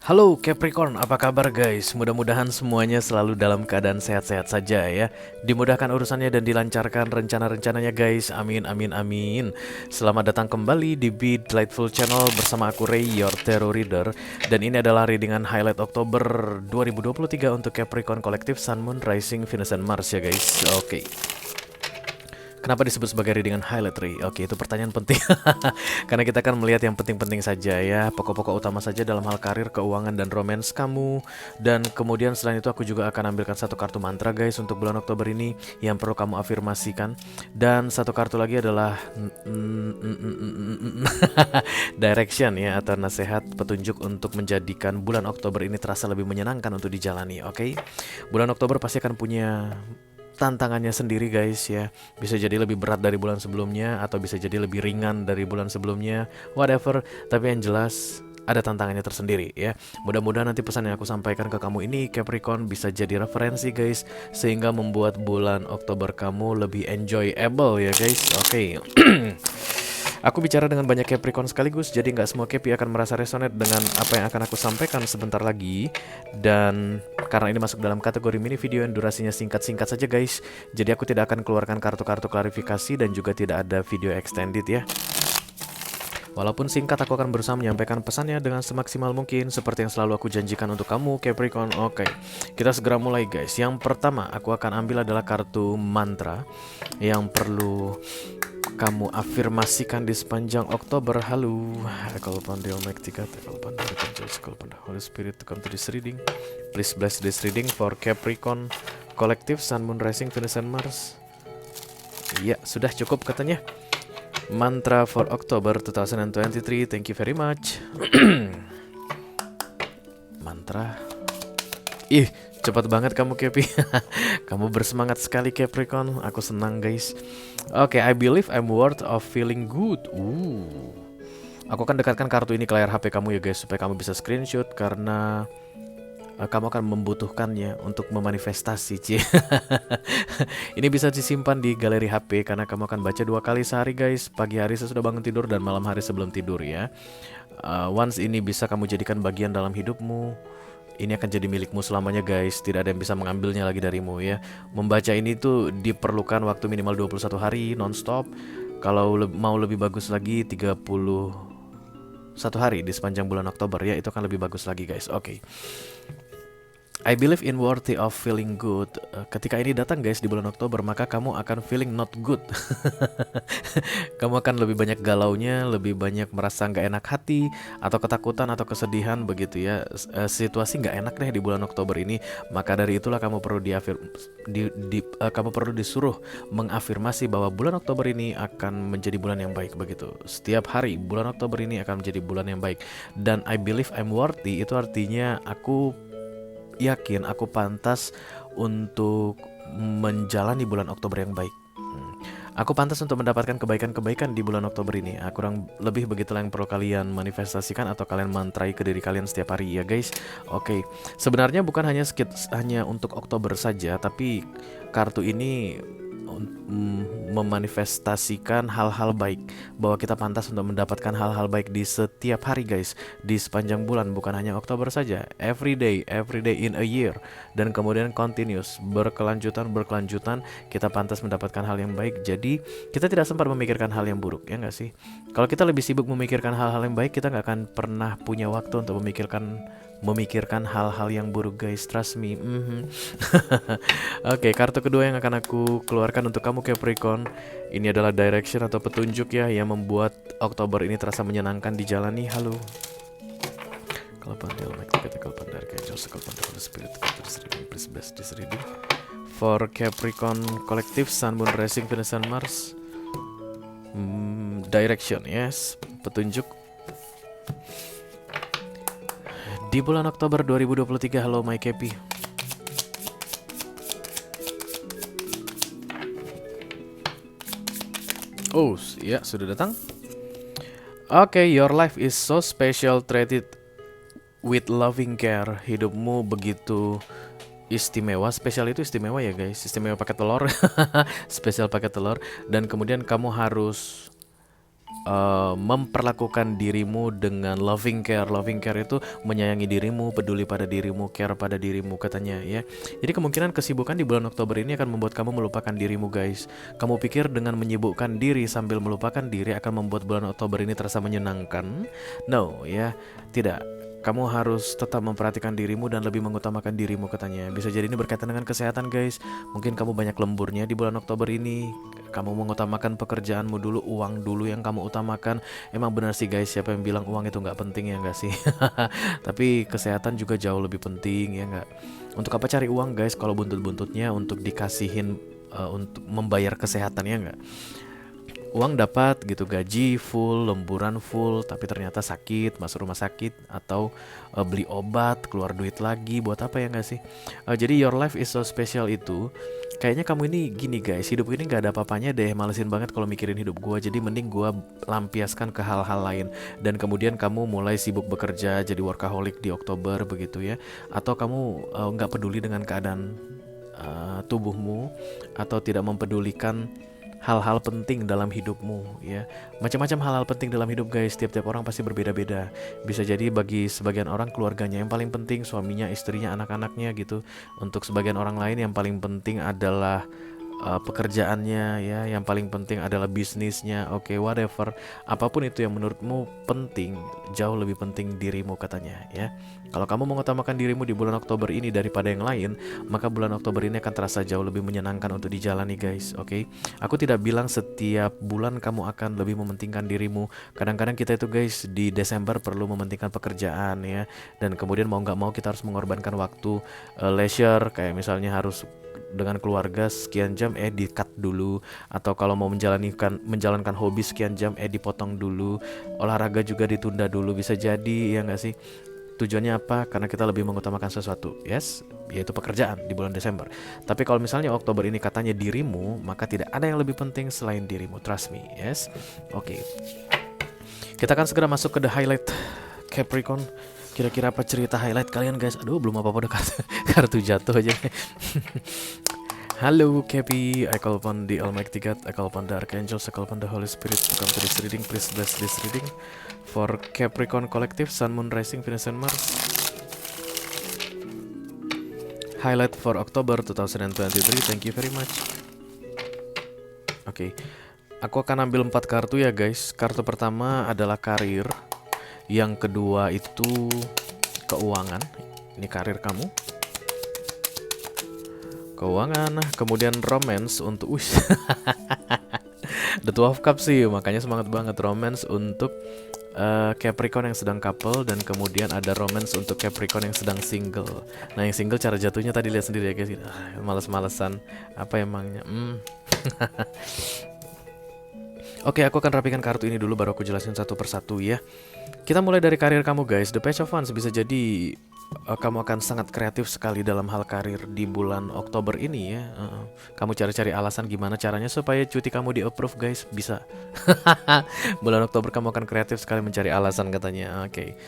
Halo Capricorn, apa kabar guys? Mudah-mudahan semuanya selalu dalam keadaan sehat-sehat saja ya. Dimudahkan urusannya dan dilancarkan rencana-rencananya guys. Amin, amin, amin. Selamat datang kembali di Be Delightful Channel bersama aku Ray, your Tarot Reader. Dan ini adalah readingan highlight Oktober 2023 untuk Capricorn Collective Sun, Moon, Rising, Venus, dan Mars ya guys. Oke. Kenapa disebut sebagai readingan highlight, Ray? Oke, itu pertanyaan penting. Karena kita akan melihat yang penting-penting saja ya, pokok-pokok utama saja dalam hal karir, keuangan, dan romance kamu. Dan kemudian selain itu aku juga akan ambilkan satu kartu mantra guys untuk bulan Oktober ini yang perlu kamu afirmasikan. Dan satu kartu lagi adalah direction ya, atau nasihat petunjuk untuk menjadikan bulan Oktober ini terasa lebih menyenangkan untuk dijalani. Oke, bulan Oktober pasti akan punya tantangannya sendiri guys ya. Bisa jadi lebih berat dari bulan sebelumnya atau bisa jadi lebih ringan dari bulan sebelumnya, whatever. Tapi yang jelas ada tantangannya tersendiri ya. Mudah-mudahan nanti pesan yang aku sampaikan ke kamu ini Capricorn bisa jadi referensi guys, sehingga membuat bulan Oktober kamu lebih enjoyable ya guys. Oke. Aku bicara dengan banyak Capricorn sekaligus, jadi nggak semua Capi akan merasa resonate dengan apa yang akan aku sampaikan sebentar lagi. Dan karena ini masuk dalam kategori mini video yang durasinya singkat-singkat saja guys, jadi aku tidak akan keluarkan kartu-kartu klarifikasi dan juga tidak ada video extended ya. Walaupun singkat, aku akan berusaha menyampaikan pesannya dengan semaksimal mungkin seperti yang selalu aku janjikan untuk kamu Capricorn. Oke, kita segera mulai guys. Yang pertama aku akan ambil adalah kartu mantra yang perlu kamu afirmasikan di sepanjang Oktober. Halo, I call upon the Almighty God, I call upon the Archangels, I call upon the Holy Spirit to come to this reading. Please bless this reading for Capricorn Collective, Sun, Moon, Rising, Venus, and Mars. Ya, sudah cukup katanya. Mantra for October 2023. Thank you very much. Mantra. Ih, cepat banget kamu Capi. Kamu bersemangat sekali Capricorn. Aku senang guys. Oke, I believe I'm worth of feeling good. Aku akan dekatkan kartu ini ke layar HP kamu ya guys, supaya kamu bisa screenshot karena kamu akan membutuhkannya untuk memanifestasi. Ini bisa disimpan di galeri HP karena kamu akan baca 2 kali sehari guys. Pagi hari sesudah bangun tidur dan malam hari sebelum tidur ya. Once ini bisa kamu jadikan bagian dalam hidupmu, ini akan jadi milikmu selamanya guys. Tidak ada yang bisa mengambilnya lagi darimu ya. Membaca ini tuh diperlukan waktu minimal 21 hari non-stop. Kalau mau lebih bagus lagi 31 hari di sepanjang bulan Oktober ya. Itu akan lebih bagus lagi guys. Oke. I believe in worthy of feeling good. Ketika ini datang guys di bulan Oktober, maka kamu akan feeling not good. Kamu akan lebih banyak galaunya, lebih banyak merasa nggak enak hati, atau ketakutan atau kesedihan begitu ya. Situasi nggak enak deh di bulan Oktober ini. Maka dari itulah kamu perlu kamu perlu disuruh mengafirmasi bahwa bulan Oktober ini akan menjadi bulan yang baik begitu. Setiap hari bulan Oktober ini akan menjadi bulan yang baik. Dan I believe I'm worthy itu artinya aku yakin aku pantas untuk menjalani bulan Oktober yang baik. Aku pantas untuk mendapatkan kebaikan-kebaikan di bulan Oktober ini. Kurang lebih begitulah yang perlu kalian manifestasikan atau kalian mantrai ke diri kalian setiap hari ya guys. Oke. Sebenarnya bukan hanya untuk Oktober saja, tapi kartu ini memanifestasikan hal-hal baik, bahwa kita pantas untuk mendapatkan hal-hal baik di setiap hari guys, di sepanjang bulan, bukan hanya Oktober saja, every day in a year, dan kemudian continuous, berkelanjutan kita pantas mendapatkan hal yang baik. Jadi kita tidak sempat memikirkan hal yang buruk, ya nggak sih? Kalau kita lebih sibuk memikirkan hal-hal yang baik, kita nggak akan pernah punya waktu untuk memikirkan hal-hal yang buruk guys, trust me. Oke, kartu kedua yang akan aku keluarkan untuk kamu Capricorn, ini adalah direction atau petunjuk ya, yang membuat Oktober ini terasa menyenangkan dijalani. Halo, kalau pandai Almighty, kalau pandai Archangels, kalau pandai Holy Spirit, please bless this reading for Capricorn Collective, Sun, Moon, Rising, Venus, and Mars. Direction, yes, petunjuk di bulan Oktober 2023. Halo my Capi. Oh, ya sudah datang. Oke, your life is so special, treated with loving care. Hidupmu begitu istimewa. Spesial itu istimewa ya guys. Istimewa pakai telur. Spesial pakai telur. Dan kemudian kamu harus memperlakukan dirimu dengan loving care. Loving care itu menyayangi dirimu, peduli pada dirimu, care pada dirimu katanya ya. Jadi kemungkinan kesibukan di bulan Oktober ini akan membuat kamu melupakan dirimu guys. Kamu pikir dengan menyibukkan diri sambil melupakan diri akan membuat bulan Oktober ini terasa menyenangkan? No ya, tidak. Kamu harus tetap memperhatikan dirimu dan lebih mengutamakan dirimu katanya. Bisa jadi ini berkaitan dengan kesehatan guys. Mungkin kamu banyak lemburnya di bulan Oktober ini. Kamu mengutamakan pekerjaanmu dulu, uang dulu yang kamu utamakan. Emang benar sih guys, siapa yang bilang uang itu nggak penting ya nggak sih? Tapi kesehatan juga jauh lebih penting ya nggak? Untuk apa cari uang guys kalau buntut-buntutnya untuk dikasihin untuk membayar kesehatan ya nggak? Uang dapat gitu, gaji full, lemburan full, tapi ternyata sakit, masuk rumah sakit atau beli obat, keluar duit lagi, buat apa ya nggak sih? Jadi your life is so special itu. Kayaknya kamu ini gini guys, hidup ini nggak ada apa-apanya deh, malesin banget kalau mikirin hidup gua. Jadi mending gua lampiaskan ke hal-hal lain. Dan kemudian kamu mulai sibuk bekerja, jadi workaholic di Oktober begitu ya. Atau kamu nggak peduli dengan keadaan tubuhmu, atau tidak mempedulikan hal-hal penting dalam hidupmu ya. Macam-macam hal-hal penting dalam hidup guys, tiap-tiap orang pasti berbeda-beda. Bisa jadi bagi sebagian orang keluarganya yang paling penting, suaminya, istrinya, anak-anaknya gitu. Untuk sebagian orang lain yang paling penting adalah pekerjaannya ya, yang paling penting adalah bisnisnya. Oke, whatever, apapun itu yang menurutmu penting, jauh lebih penting dirimu katanya ya. Kalau kamu mengutamakan dirimu di bulan Oktober ini daripada yang lain, maka bulan Oktober ini akan terasa jauh lebih menyenangkan untuk dijalani guys. Oke, aku tidak bilang setiap bulan kamu akan lebih mementingkan dirimu. Kadang-kadang kita itu guys di Desember perlu mementingkan pekerjaan ya, dan kemudian mau nggak mau kita harus mengorbankan waktu leisure, kayak misalnya harus dengan keluarga sekian jam di cut dulu, atau kalau mau menjalankan hobi sekian jam dipotong dulu, olahraga juga ditunda dulu, bisa jadi ya nggak sih. Tujuannya apa? Karena kita lebih mengutamakan sesuatu, yes, yaitu pekerjaan di bulan Desember. Tapi kalau misalnya Oktober ini katanya dirimu, maka tidak ada yang lebih penting selain dirimu, trust me, yes. Oke. Kita akan segera masuk ke the highlight Capricorn. Kira-kira apa cerita highlight kalian guys? Aduh, belum apa-apa udah kartu jatuh aja. Halo Cappy, I call upon the Almighty God, I call upon the Archangels, I call upon the Holy Spirit to come to this reading. Please bless this reading for Capricorn Collective, Sun, Moon, Rising, Venus, and Mars. Highlight for October 2023, thank you very much. Oke, aku akan ambil 4 kartu ya guys. Kartu pertama adalah karir, yang kedua itu keuangan, ini karir kamu, keuangan, kemudian romance untuk The Two of Cups sih, makanya semangat banget. Romance untuk Capricorn yang sedang couple, dan kemudian ada romance untuk Capricorn yang sedang single. Nah yang single cara jatuhnya tadi lihat sendiri ya guys, males-malesan apa emangnya. Oke, aku akan rapikan kartu ini dulu baru aku jelasin satu persatu ya. Kita mulai dari karir kamu guys. The Page of Wands, bisa jadi kamu akan sangat kreatif sekali dalam hal karir di bulan Oktober ini ya. Kamu cari-cari alasan gimana caranya supaya cuti kamu di approve guys, bisa. Bulan Oktober kamu akan kreatif sekali mencari alasan katanya. Oke.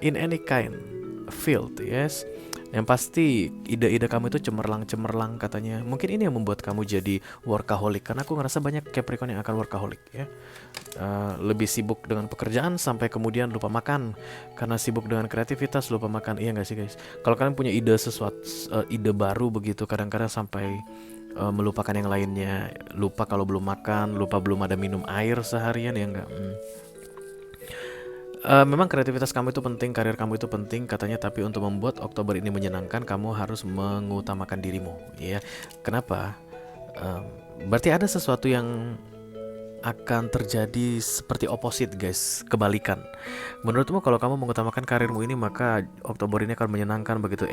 In any kind field, yes. Yang pasti ide-ide kamu itu cemerlang-cemerlang katanya. Mungkin ini yang membuat kamu jadi workaholic, karena aku ngerasa banyak Capricorn yang akan workaholic ya. Lebih sibuk dengan pekerjaan sampai kemudian lupa makan, karena sibuk dengan kreativitas lupa makan. Iya nggak sih guys? Kalau kalian punya ide sesuatu, ide baru begitu, kadang-kadang sampai melupakan yang lainnya. Lupa kalau belum makan, lupa belum ada minum air seharian ya enggak. Memang kreativitas kamu itu penting, karir kamu itu penting katanya, tapi untuk membuat Oktober ini menyenangkan, kamu harus mengutamakan dirimu ya. Kenapa? Berarti ada sesuatu yang akan terjadi seperti opposite guys, kebalikan. Menurutmu kalau kamu mengutamakan karirmu ini, maka Oktober ini akan menyenangkan begitu.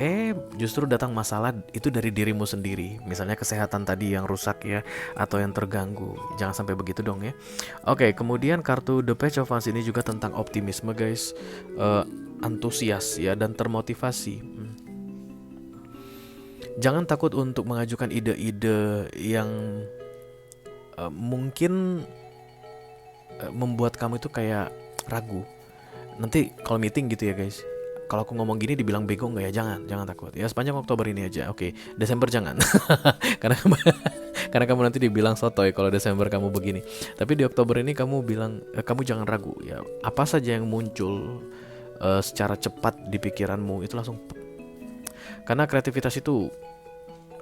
Justru datang masalah itu dari dirimu sendiri. Misalnya kesehatan tadi yang rusak ya, atau yang terganggu. Jangan sampai begitu dong ya. Oke, kemudian kartu The Page of Wands ini juga tentang optimisme guys, antusias ya, dan termotivasi. Jangan takut untuk mengajukan ide-ide yang mungkin membuat kamu itu kayak ragu. Nanti kalau meeting gitu ya guys, kalau aku ngomong gini dibilang bego nggak ya? Jangan takut ya, sepanjang Oktober ini aja. Oke, Desember jangan. Karena Karena kamu nanti dibilang sotoy kalau Desember kamu begini. Tapi di Oktober ini kamu bilang kamu jangan ragu ya. Apa saja yang muncul secara cepat di pikiranmu itu langsung, karena kreativitas itu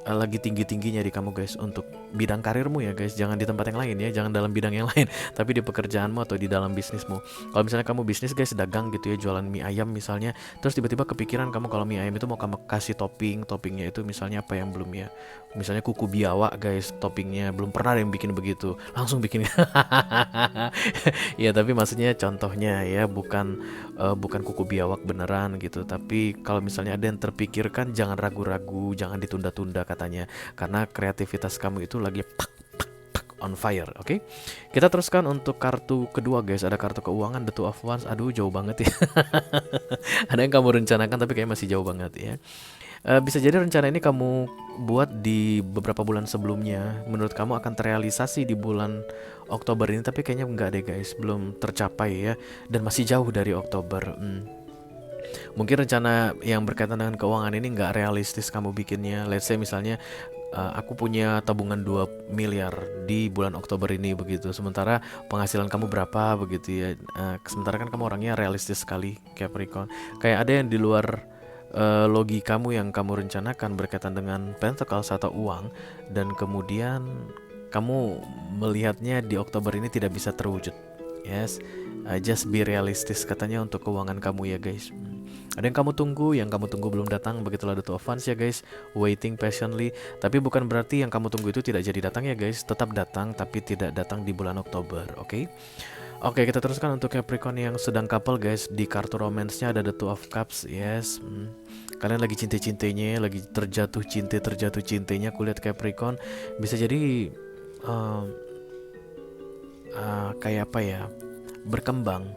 lagi tinggi-tingginya di kamu guys, untuk bidang karirmu ya guys. Jangan di tempat yang lain ya, jangan dalam bidang yang lain, tapi di pekerjaanmu atau di dalam bisnismu. Kalau misalnya kamu bisnis guys, dagang gitu ya, jualan mie ayam misalnya, terus tiba-tiba kepikiran kamu kalau mie ayam itu mau kamu kasih toppingnya itu misalnya apa yang belum ya, misalnya kuku biawak guys, toppingnya belum pernah ada yang bikin begitu, langsung bikin. Ya tapi maksudnya contohnya ya, bukan kuku biawak beneran gitu. Tapi kalau misalnya ada yang terpikirkan, jangan ragu-ragu, jangan ditunda-tunda katanya, karena kreativitas kamu itu lagi on fire. Oke, kita teruskan untuk kartu kedua guys. Ada kartu keuangan, the two of wands. Aduh jauh banget ya. Ada yang kamu rencanakan tapi kayak masih jauh banget ya. Bisa jadi rencana ini kamu buat di beberapa bulan sebelumnya, menurut kamu akan terrealisasi di bulan Oktober ini, tapi kayaknya enggak deh guys, belum tercapai ya, dan masih jauh dari Oktober. Mungkin rencana yang berkaitan dengan keuangan ini nggak realistis kamu bikinnya. Let's say misalnya aku punya tabungan 2 miliar di bulan Oktober ini begitu, sementara penghasilan kamu berapa begitu ya. Sementara kan kamu orangnya realistis sekali Capricorn. Kayak ada yang di luar logi kamu yang kamu rencanakan berkaitan dengan pentacles atau uang, dan kemudian kamu melihatnya di Oktober ini tidak bisa terwujud. Yes, just be realistis katanya untuk keuangan kamu ya guys. Ada yang kamu tunggu belum datang, begitulah the two of wands ya guys. Waiting patiently, tapi bukan berarti yang kamu tunggu itu tidak jadi datang ya guys. Tetap datang, tapi tidak datang di bulan Oktober. Oke, kita teruskan untuk Capricorn yang sedang couple guys. Di kartu romance-nya ada the two of cups. Yes, kalian lagi cinta-cintanya, lagi terjatuh cintanya kulihat Capricorn. Bisa jadi kayak apa ya, berkembang.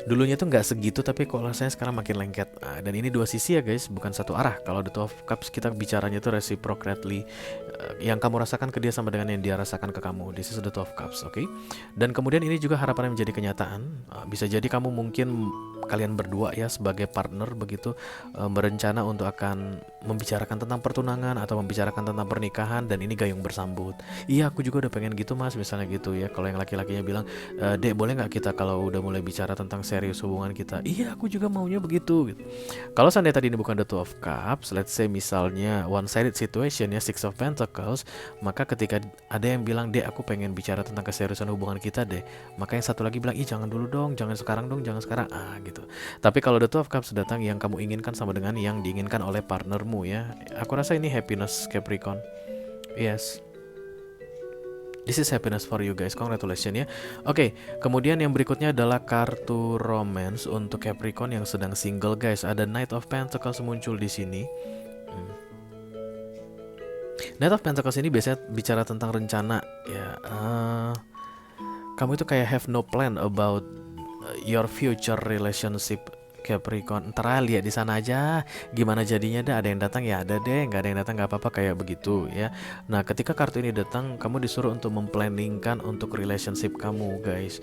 Dulunya tuh nggak segitu, tapi kok rasanya sekarang makin lengket. Dan ini dua sisi ya guys, bukan satu arah. Kalau the two of cups kita bicaranya tuh reciprocally. Yang kamu rasakan ke dia sama dengan yang dia rasakan ke kamu. This is the two of cups, oke? Dan kemudian ini juga harapannya menjadi kenyataan. Bisa jadi kamu mungkin kalian berdua ya sebagai partner begitu berencana untuk akan membicarakan tentang pertunangan atau membicarakan tentang pernikahan, dan ini gayung bersambut. Iya aku juga udah pengen gitu mas, misalnya gitu ya. Kalau yang laki-lakinya bilang, dek boleh nggak kita kalau udah mulai bicara tentang serius hubungan kita, iya aku juga maunya begitu gitu. Kalau seandainya tadi ini bukan the two of cups, let's say misalnya one sided situation ya, six of pentacles, maka ketika ada yang bilang, dek aku pengen bicara tentang keseriusan hubungan kita deh, maka yang satu lagi bilang, ih jangan dulu dong, jangan sekarang dong, jangan sekarang, gitu. Tapi kalau the two of cups datang, yang kamu inginkan sama dengan yang diinginkan oleh partnermu ya, aku rasa ini happiness Capricorn. Yes, this is happiness for you guys, congratulations ya. Oke, kemudian yang berikutnya adalah kartu romance untuk Capricorn yang sedang single guys. Ada Knight of Pentacles muncul di sini. Knight of Pentacles ini biasanya bicara tentang rencana ya. Kamu itu kayak have no plan about your future relationship Capricorn. Ntar lihat di sana aja gimana jadinya dah. Ada yang datang ya ada deh, nggak ada yang datang nggak apa-apa, kayak begitu ya. Nah ketika kartu ini datang, kamu disuruh untuk memplanningkan untuk relationship kamu guys.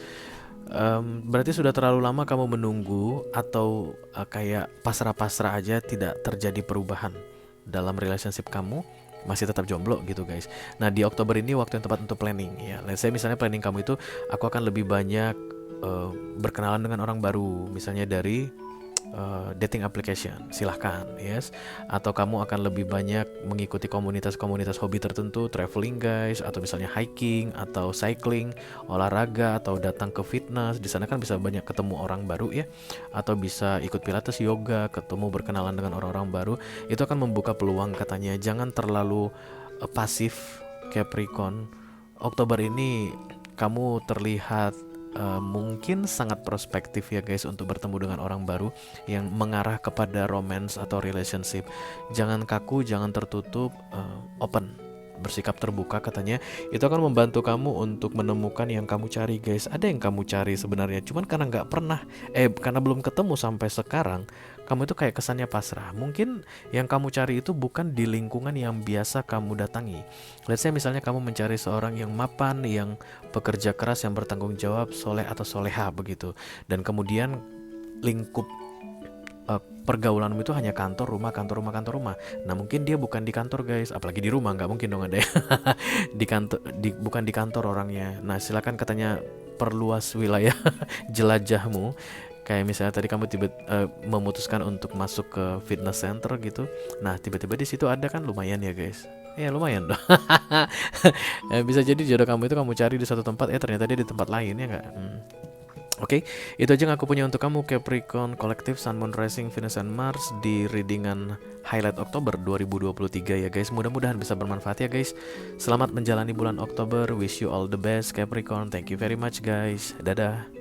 Berarti sudah terlalu lama kamu menunggu atau kayak pasrah-pasrah aja, tidak terjadi perubahan dalam relationship kamu, masih tetap jomblo gitu guys. Nah di Oktober ini waktu yang tepat untuk planning ya. Let's say misalnya planning kamu itu, aku akan lebih banyak berkenalan dengan orang baru, misalnya dari dating application, silahkan yes. Atau kamu akan lebih banyak mengikuti komunitas-komunitas hobi tertentu, traveling guys, atau misalnya hiking atau cycling, olahraga, atau datang ke fitness. Di sana kan bisa banyak ketemu orang baru ya. Atau bisa ikut pilates, yoga, ketemu berkenalan dengan orang-orang baru. Itu akan membuka peluang katanya. Jangan terlalu pasif Capricorn. Oktober ini kamu terlihat mungkin sangat prospektif ya guys untuk bertemu dengan orang baru yang mengarah kepada romance atau relationship. Jangan kaku, jangan tertutup, open, bersikap terbuka katanya. Itu akan membantu kamu untuk menemukan yang kamu cari guys. Ada yang kamu cari sebenarnya, cuman karena nggak pernah karena belum ketemu sampai sekarang, kamu itu kayak kesannya pasrah. Mungkin yang kamu cari itu bukan di lingkungan yang biasa kamu datangi. Let's say misalnya kamu mencari seorang yang mapan, yang pekerja keras, yang bertanggung jawab, soleh atau soleha begitu. Dan kemudian lingkup pergaulanmu itu hanya kantor rumah kantor rumah kantor rumah. Nah mungkin dia bukan di kantor guys, apalagi di rumah nggak mungkin dong ada ya. Di kantor, bukan di kantor orangnya. Nah silakan katanya perluas wilayah jelajahmu. Kayak misalnya tadi kamu memutuskan untuk masuk ke fitness center gitu. Nah tiba-tiba di situ ada kan, lumayan ya guys. Ya lumayan dong. Bisa jadi jodoh kamu itu kamu cari di satu tempat, ternyata dia di tempat lain ya nggak. Oke, itu aja yang aku punya untuk kamu Capricorn Collective Sun Moon Rising Venus and Mars di readingan highlight Oktober 2023 ya guys. Mudah-mudahan bisa bermanfaat ya guys. Selamat menjalani bulan Oktober. Wish you all the best Capricorn. Thank you very much guys. Dadah.